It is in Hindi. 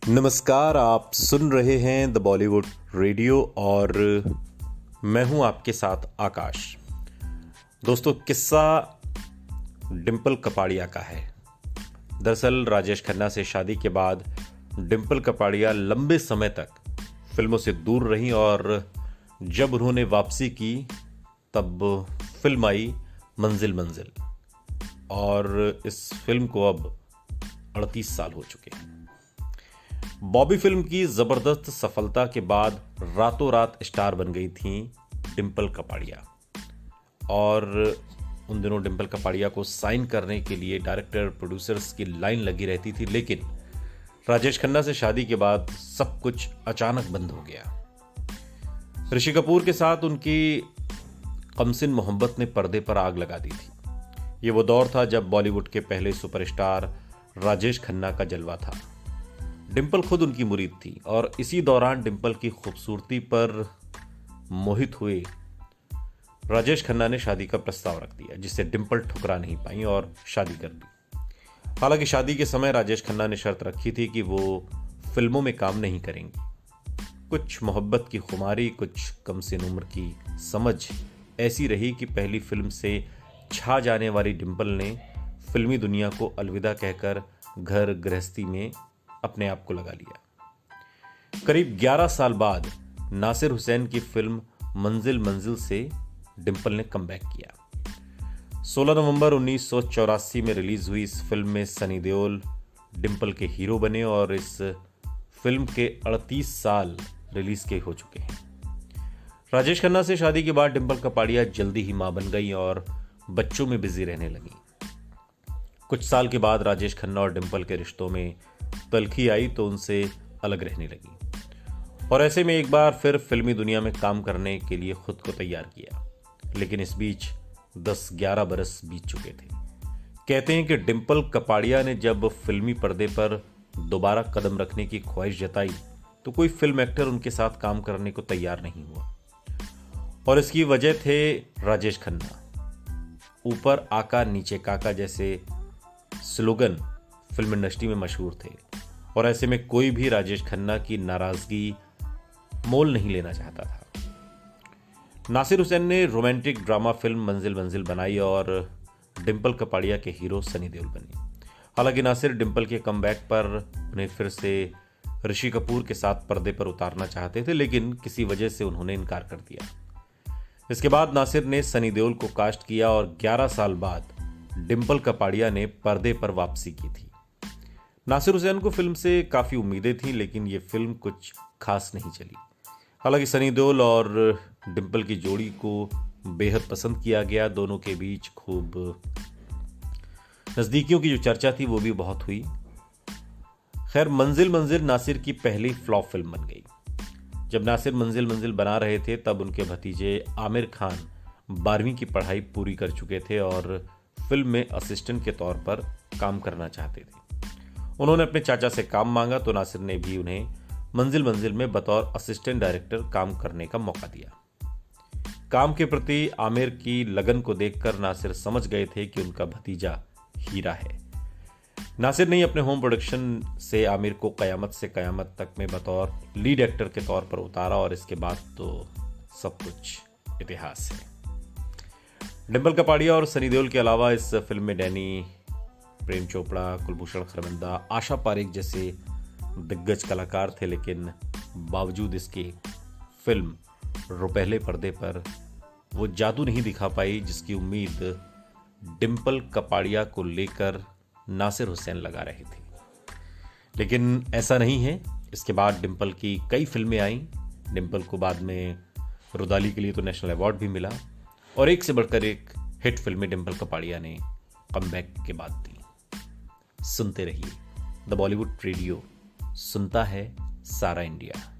नमस्कार। आप सुन रहे हैं द बॉलीवुड रेडियो और मैं हूं आपके साथ आकाश। दोस्तों, किस्सा डिंपल कपाड़िया का है। दरअसल राजेश खन्ना से शादी के बाद डिंपल कपाड़िया लंबे समय तक फिल्मों से दूर रहीं और जब उन्होंने वापसी की तब फिल्म आई मंजिल मंजिल और इस फिल्म को अब 38 साल हो चुके हैं। बॉबी फिल्म की जबरदस्त सफलता के बाद रातों रात स्टार बन गई थीं डिंपल कपाड़िया और उन दिनों डिंपल कपाड़िया को साइन करने के लिए डायरेक्टर प्रोड्यूसर्स की लाइन लगी रहती थी। लेकिन राजेश खन्ना से शादी के बाद सब कुछ अचानक बंद हो गया। ऋषि कपूर के साथ उनकी कमसिन मोहब्बत ने पर्दे पर आग लगा दी थी। ये वो दौर था जब बॉलीवुड के पहले सुपरस्टार राजेश खन्ना का जलवा था। डिंपल खुद उनकी मुरीद थी और इसी दौरान डिंपल की खूबसूरती पर मोहित हुए राजेश खन्ना ने शादी का प्रस्ताव रख दिया, जिसे डिंपल ठुकरा नहीं पाई और शादी कर दी। हालांकि शादी के समय राजेश खन्ना ने शर्त रखी थी कि वो फिल्मों में काम नहीं करेंगी। कुछ मोहब्बत की खुमारी, कुछ कमसिन उम्र की समझ ऐसी रही कि पहली फिल्म से छा जाने वाली डिंपल ने फिल्मी दुनिया को अलविदा कहकर घर गृहस्थी में अपने आप को लगा लिया। करीब 11 साल बाद नासिर हुसैन की फिल्म मंजिल मंजिल से डिंपल ने कमबैक किया। 16 नवंबर 1984 में रिलीज हुई इस फिल्म में सनी देओल डिंपल के हीरो बने और इस फिल्म के 38 साल रिलीज के हो चुके हैं। राजेश खन्ना से शादी के बाद डिंपल कपाड़िया जल्दी ही मां बन गई और बच्चों में बिजी रहने लगी। कुछ साल के बाद राजेश खन्ना और डिंपल के रिश्तों में तल्खी आई तो उनसे अलग रहने लगी और ऐसे में एक बार फिर फिल्मी दुनिया में काम करने के लिए खुद को तैयार किया। लेकिन इस बीच 10-11 बरस बीत चुके थे। कहते हैं कि डिंपल कपाड़िया ने जब फिल्मी पर्दे पर दोबारा कदम रखने की ख्वाहिश जताई तो कोई फिल्म एक्टर उनके साथ काम करने को तैयार नहीं हुआ और इसकी वजह थे राजेश खन्ना। ऊपर आका नीचे काका जैसे स्लोगन फिल्म इंडस्ट्री में मशहूर थे और ऐसे में कोई भी राजेश खन्ना की नाराजगी मोल नहीं लेना चाहता था। नासिर हुसैन ने रोमांटिक ड्रामा फिल्म मंजिल मंजिल बनाई और डिंपल कपाड़िया के हीरो सनी देओल बने। हालांकि नासिर डिंपल के कमबैक पर उन्हें फिर से ऋषि कपूर के साथ पर्दे पर उतारना चाहते थे, लेकिन किसी वजह से उन्होंने इनकार कर दिया। इसके बाद नासिर ने सनी देओल को कास्ट किया और 11 साल बाद डिंपल कपाड़िया ने पर्दे पर वापसी की थी। नासिर हुसैन को फिल्म से काफ़ी उम्मीदें थीं, लेकिन ये फिल्म कुछ खास नहीं चली। हालांकि सनी देओल और डिंपल की जोड़ी को बेहद पसंद किया गया। दोनों के बीच खूब नज़दीकियों की जो चर्चा थी वो भी बहुत हुई। खैर, मंजिल मंजिल नासिर की पहली फ्लॉप फिल्म बन गई। जब नासिर मंजिल मंजिल बना रहे थे तब उनके भतीजे आमिर खान 12वीं की पढ़ाई पूरी कर चुके थे और फिल्म में असिस्टेंट के तौर पर काम करना चाहते थे। उन्होंने अपने चाचा से काम मांगा तो नासिर ने भी उन्हें मंजिल मंजिल में बतौर असिस्टेंट डायरेक्टर काम करने का मौका दिया। काम के प्रति आमिर की लगन को देखकर नासिर समझ गए थे कि उनका भतीजा हीरा है। नासिर ने अपने होम प्रोडक्शन से आमिर को कयामत से कयामत तक में बतौर लीड एक्टर के तौर पर उतारा और इसके बाद तो सब कुछ इतिहास है। डिंपल कपाड़िया और सनी देओल के अलावा इस फिल्म में डैनी, प्रेम चोपड़ा, कुलभूषण खरबंदा, आशा पारेख जैसे दिग्गज कलाकार थे, लेकिन बावजूद इसके फिल्म रुपहले पर्दे पर वो जादू नहीं दिखा पाई जिसकी उम्मीद डिंपल कपाड़िया को लेकर नासिर हुसैन लगा रहे थे। लेकिन ऐसा नहीं है। इसके बाद डिंपल की कई फिल्में आईं। डिंपल को बाद में रुदाली के लिए तो नेशनल अवार्ड भी मिला और एक से बढ़कर एक हिट फिल्में डिंपल कपाड़िया ने कमबैक के बाद दी। सुनते रहिए द बॉलीवुड रेडियो, सुनता है सारा इंडिया।